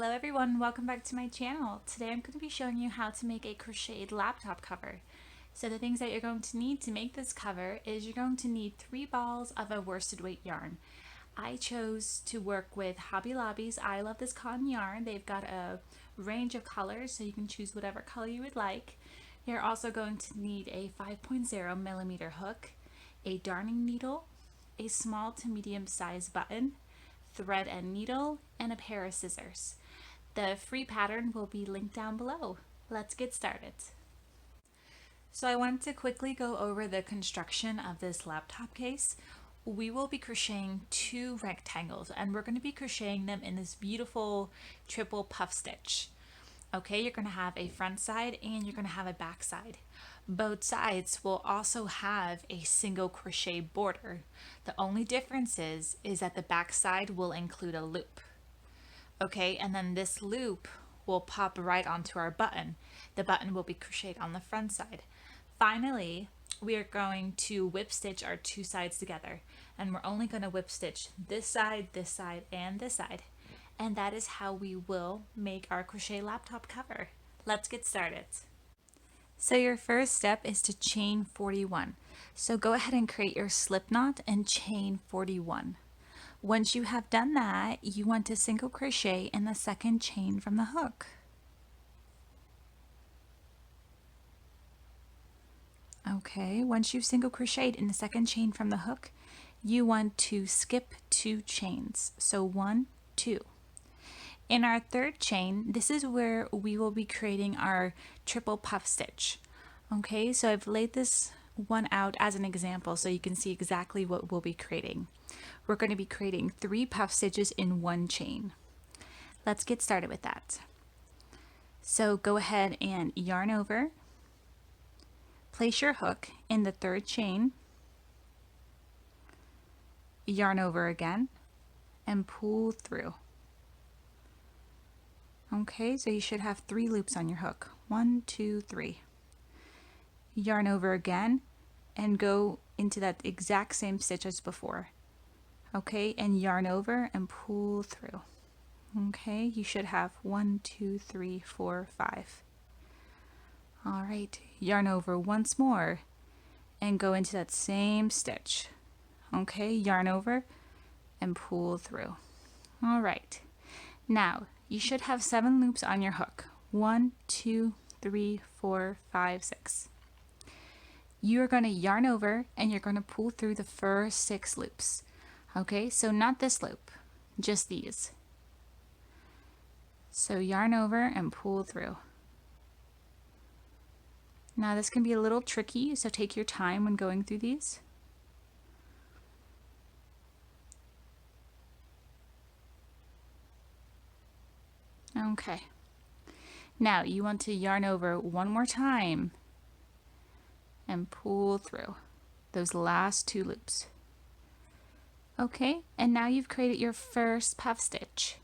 Hello everyone, welcome back to my channel. Today I'm going to be showing you how to make a crocheted laptop cover. So the things that you're going to need to make this cover is you're going to need 3 balls of a worsted weight yarn. I chose to work with Hobby Lobby's I Love This Cotton yarn. They've got a range of colors so you can choose whatever color you would like. You're also going to need a 5.0 millimeter hook, a darning needle, a small to medium size button, thread and needle, and a pair of scissors. The free pattern will be linked down below. Let's get started. So I wanted to quickly go over the construction of this laptop case. We will be crocheting 2 rectangles and we're going to be crocheting them in this beautiful triple puff stitch. Okay, you're going to have a front side and you're going to have a back side. Both sides will also have a single crochet border. The only difference is that the back side will include a loop. Okay, and then this loop will pop right onto our button. The button will be crocheted on the front side. Finally, we are going to whip stitch our 2 sides together, and we're only going to whip stitch this side, and this side. And that is how we will make our crochet laptop cover. Let's get started. So your first step is to chain 41. So go ahead and create your slip knot and chain 41. Once you have done that, you want to single crochet in the second chain from the hook. Okay, once you've single crocheted in the second chain from the hook, you want to skip 2 chains. So 1, 2. In our third chain, this is where we will be creating our triple puff stitch. Okay, so I've laid this one out as an example so you can see exactly what we'll be creating. We're going to be creating 3 puff stitches in 1 chain. Let's get started with that. So go ahead and yarn over, place your hook in the 3rd chain, yarn over again, and pull through. Okay, so you should have 3 loops on your hook. 1, 2, 3. Yarn over again and go into that exact same stitch as before. Okay, and yarn over and pull through. Okay, you should have 1, 2, 3, 4, 5. All right, yarn over once more and go into that same stitch. Okay, yarn over and pull through. All right, now you should have 7 loops on your hook. 1, 2, 3, 4, 5, 6. You are going to yarn over and you're going to pull through the first 6 loops. Okay, so not this loop, just these. So yarn over and pull through. Now this can be a little tricky, so take your time when going through these. Okay. Now you want to yarn over one more time and pull through those last 2 loops. Okay, and now you've created your first puff stitch.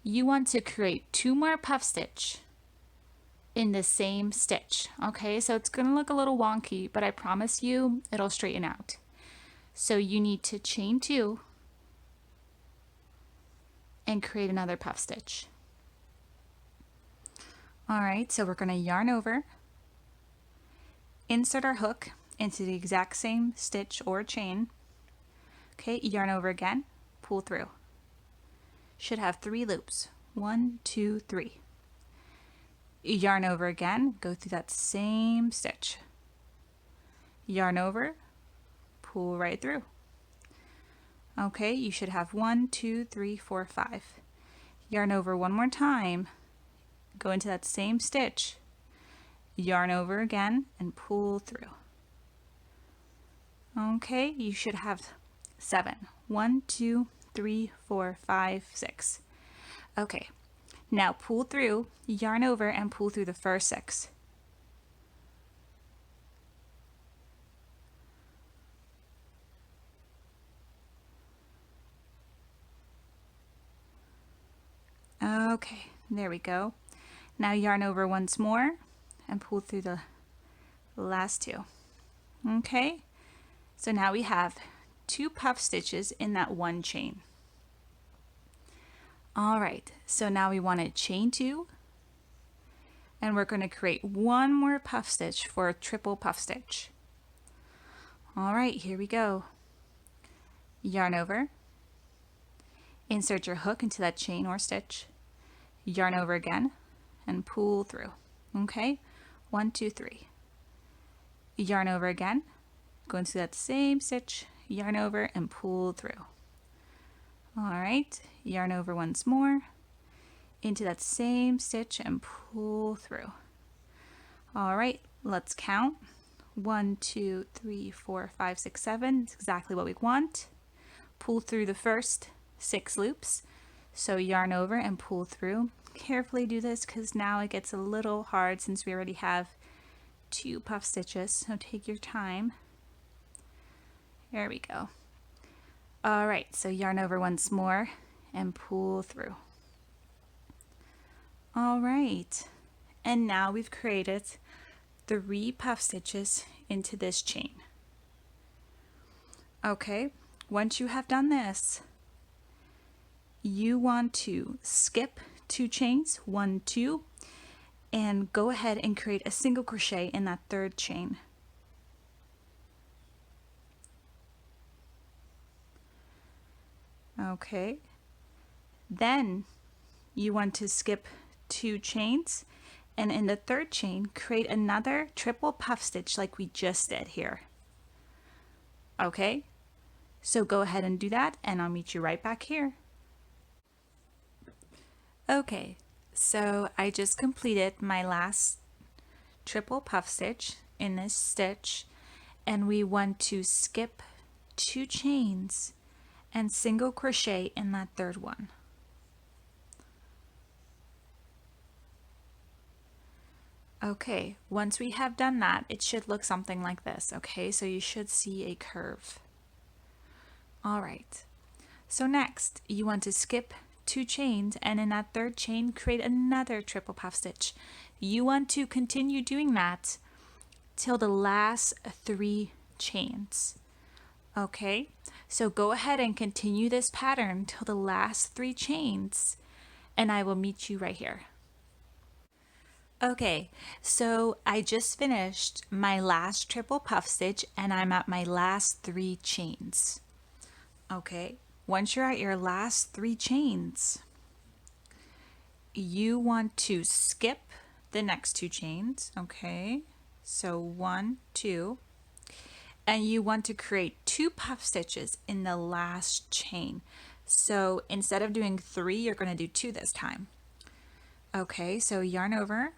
You want to create 2 more puff stitch in the same stitch. Okay, so it's going to look a little wonky, but I promise you it'll straighten out. So you need to chain 2 and create another puff stitch. Alright, so we're going to yarn over, insert our hook into the exact same stitch or chain. Okay, yarn over again, pull through. Should have 3 loops. 1, 2, 3. Yarn over again, go through that same stitch. Yarn over, pull right through. Okay, you should have 1, 2, 3, 4, 5. Yarn over one more time, go into that same stitch, yarn over again, and pull through. Okay, you should have 7. 1, 2, 3, 4, 5, 6. Okay, now pull through, yarn over, and pull through the first 6. Okay, there we go. Now yarn over once more and pull through the last 2. Okay, so now we have 2 puff stitches in that 1 chain. All right, so now we want to chain 2, and we're going to create one more puff stitch for a triple puff stitch. All right, here we go. Yarn over, insert your hook into that chain or stitch, yarn over again, and pull through. Okay, 1, 2, 3. Yarn over again, go into that same stitch, yarn over and pull through. All right, yarn over once more, into that same stitch and pull through. All right, let's count. 1, 2, 3, 4, 5, 6, 7. It's exactly what we want. Pull through the first 6 loops. So yarn over and pull through. Carefully do this because now it gets a little hard since we already have 2 puff stitches. So take your time. There we go. All right, so yarn over once more and pull through. All right, and now we've created 3 puff stitches into this chain. Okay, once you have done this, you want to skip 2 chains, 1, 2, and go ahead and create a single crochet in that 3rd chain. Okay, then you want to skip 2 chains, and in the 3rd chain create another triple puff stitch like we just did here. Okay, so go ahead and do that, and I'll meet you right back here. Okay, so I just completed my last triple puff stitch in this stitch, and we want to skip 2 chains and single crochet in that 3rd one. Okay, once we have done that, it should look something like this. Okay, so you should see a curve. All right, so next you want to skip 2 chains, and in that 3rd chain create another triple puff stitch. You want to continue doing that till the last 3 chains. Okay, so go ahead and continue this pattern till the last 3 chains, and I will meet you right here. Okay, so I just finished my last triple puff stitch and I'm at my last 3 chains. Okay, once you're at your last 3 chains, you want to skip the next 2 chains. Okay, so 1, 2, and you want to create 2 puff stitches in the last chain. So instead of doing 3, you're going to do 2 this time. Okay, so yarn over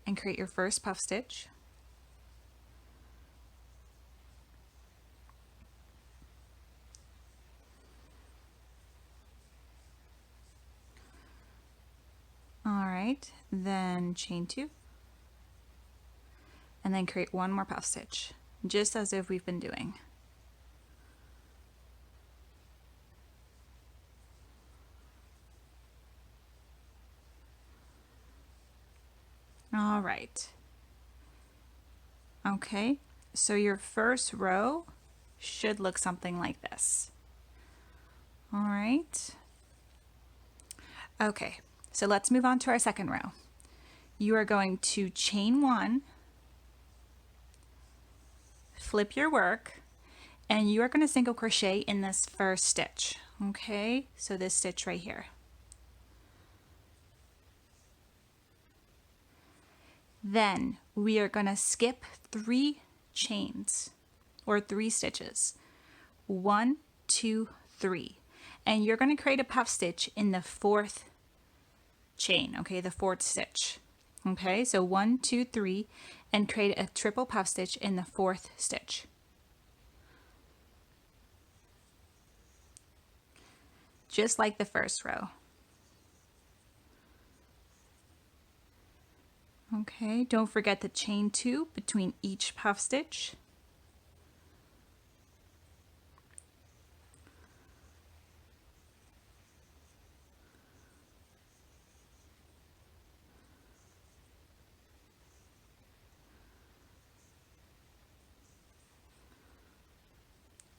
and create your first puff stitch. All right, then chain 2, and then create 1 more puff stitch, just as if we've been doing. All right. Okay, so your first row should look something like this. All right. Okay, so let's move on to our second row. You are going to chain 1, flip your work, and you are going to single crochet in this first stitch. Okay, so this stitch right here. Then we are going to skip 3 chains or 3 stitches. 1, 2, 3. And you're going to create a puff stitch in the 4th chain, okay, the 4th stitch. Okay, so 1, 2, 3, and create a triple puff stitch in the 4th stitch. Just like the first row. Okay, don't forget to chain 2 between each puff stitch.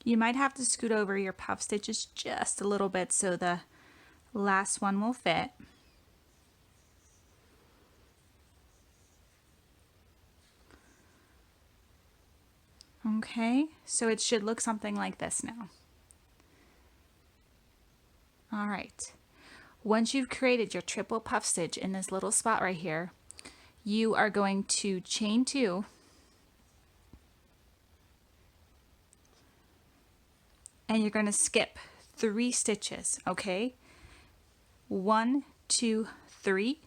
You might have to scoot over your puff stitches just a little bit so the Last one will fit. Okay, so it should look something like this now. All right. Once you've created your triple puff stitch in this little spot right here, you are going to chain 2 and you're going to skip 3 stitches, okay? 1, 2, 3,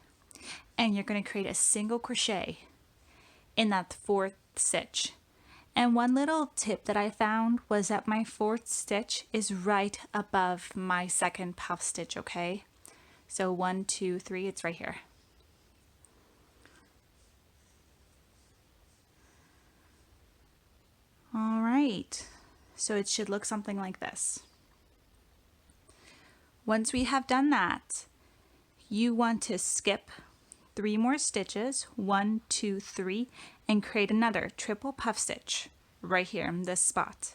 and you're going to create a single crochet in that 4th stitch. And one little tip that I found was that my 4th stitch is right above my 2nd puff stitch, okay? So 1, 2, 3, it's right here. All right, so it should look something like this. Once we have done that, you want to skip 3 more stitches, 1, 2, 3, and create another triple puff stitch right here in this spot.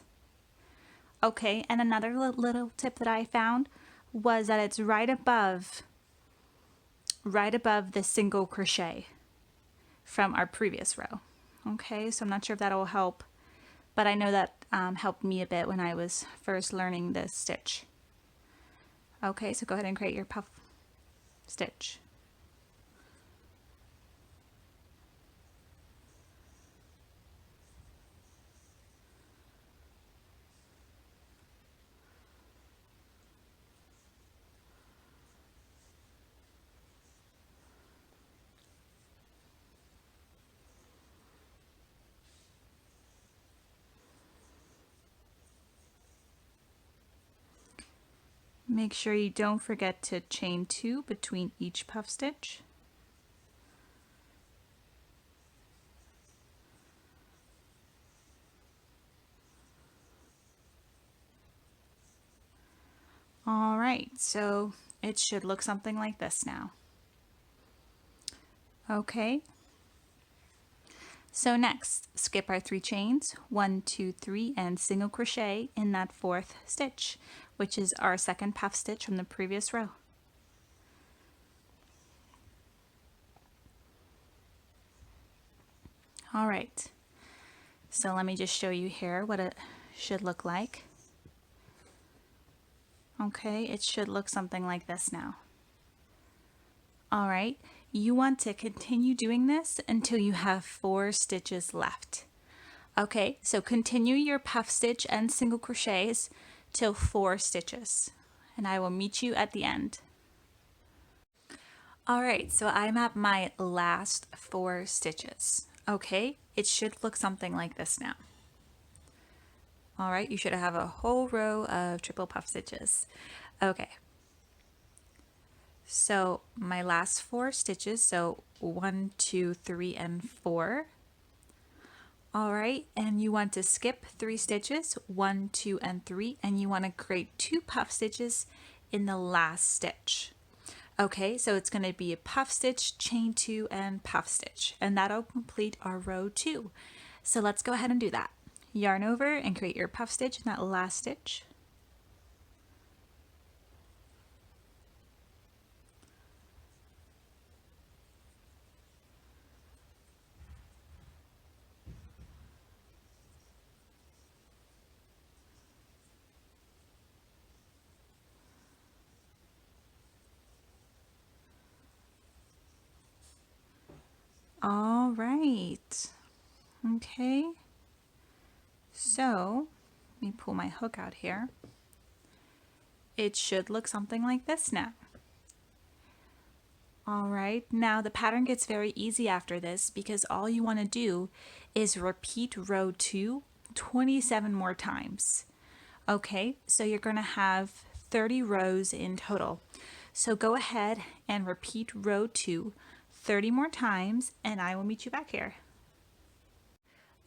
Okay, and another little tip that I found was that it's right above the single crochet from our previous row. Okay, so I'm not sure if that will help, but I know that helped me a bit when I was first learning this stitch. Okay, so go ahead and create your puff stitch. Make sure you don't forget to chain 2 between each puff stitch. All right, so it should look something like this now. Okay, so next, skip our 3 chains, 1, 2, 3, and single crochet in that 4th stitch, which is our 2nd puff stitch from the previous row. All right, so let me just show you here what it should look like. Okay, it should look something like this now. All right, you want to continue doing this until you have 4 stitches left. Okay, so continue your puff stitch and single crochets till 4 stitches, and I will meet you at the end. All right, so I'm at my last 4 stitches. Okay, it should look something like this now. All right, you should have a whole row of triple puff stitches. Okay, so my last 4 stitches, so 1, 2, 3, and 4. All right, and you want to skip 3 stitches, 1, 2, and 3, and you want to create 2 puff stitches in the last stitch. Okay, so it's going to be a puff stitch, chain 2, and puff stitch, and that'll complete our row 2. So let's go ahead and do that. Yarn over and create your puff stitch in that last stitch. All right, okay, so let me pull my hook out here. It should look something like this now. All right, now the pattern gets very easy after this because all you want to do is repeat row 2 27 more times. Okay, so you're going to have 30 rows in total. So go ahead and repeat row 2 30 more times and I will meet you back here.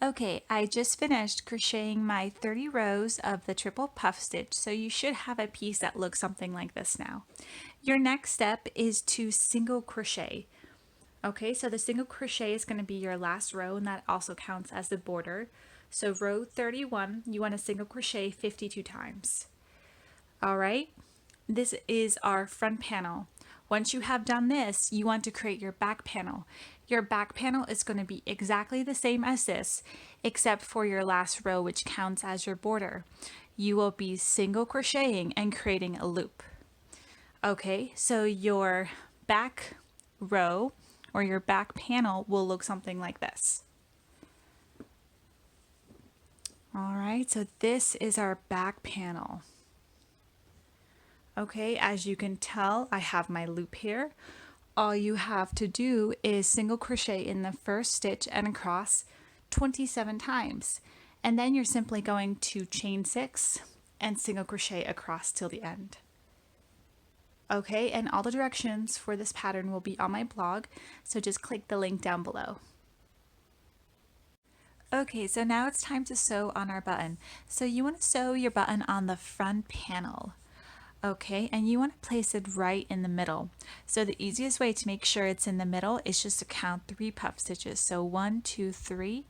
Okay, I just finished crocheting my 30 rows of the triple puff stitch, so you should have a piece that looks something like this now. Your next step is to single crochet. Okay, so the single crochet is going to be your last row and that also counts as the border. So row 31, you want to single crochet 52 times. All right, This is our front panel. Once you have done this, you want to create your back panel. Your back panel is going to be exactly the same as this, except for your last row, which counts as your border. You will be single crocheting and creating a loop. Okay, so your back row or your back panel will look something like this. All right, so this is our back panel. Okay, as you can tell, I have my loop here. All you have to do is single crochet in the first stitch and across 27 times. And then you're simply going to chain 6 and single crochet across till the end. Okay, and all the directions for this pattern will be on my blog, so just click the link down below. Okay, so now it's time to sew on our button. So you want to sew your button on the front panel. Okay, and you want to place it right in the middle. So the easiest way to make sure it's in the middle is just to count 3 puff stitches. So 1, 2, 3,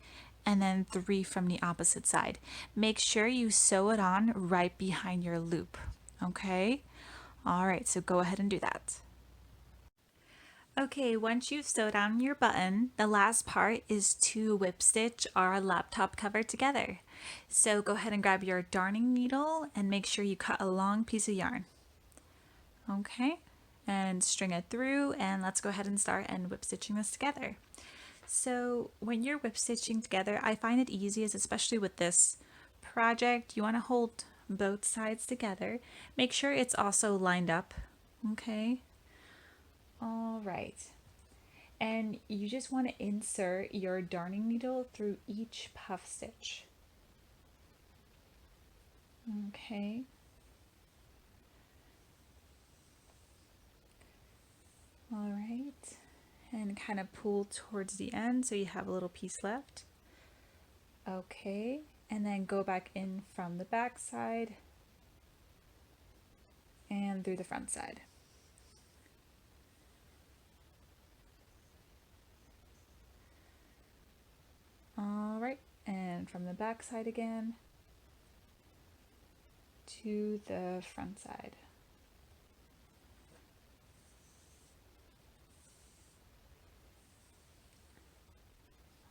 and then 3 from the opposite side. Make sure you sew it on right behind your loop. Okay, all right, so go ahead and do that. Okay, once you've sewed on your button, the last part is to whip stitch our laptop cover together. So go ahead and grab your darning needle and make sure you cut a long piece of yarn. Okay, and string it through, and let's go ahead and start and whip stitching this together. So when you're whip stitching together, I find it easiest, especially with this project, you want to hold both sides together. Make sure it's also lined up, okay? All right, and you just want to insert your darning needle through each puff stitch. Okay. All right, and kind of pull towards the end so you have a little piece left. Okay, and then go back in from the back side and through the front side. All right, and from the back side again to the front side.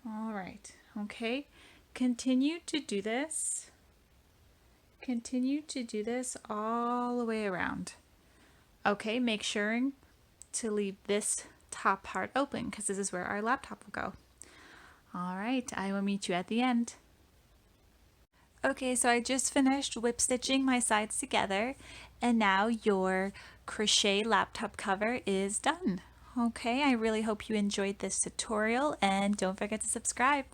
All right, okay, continue to do this. Continue to do this all the way around. Okay, make sure to leave this top part open because this is where our laptop will go. All right, I will meet you at the end. Okay, so I just finished whip stitching my sides together, and now your crochet laptop cover is done. Okay, I really hope you enjoyed this tutorial, and don't forget to subscribe.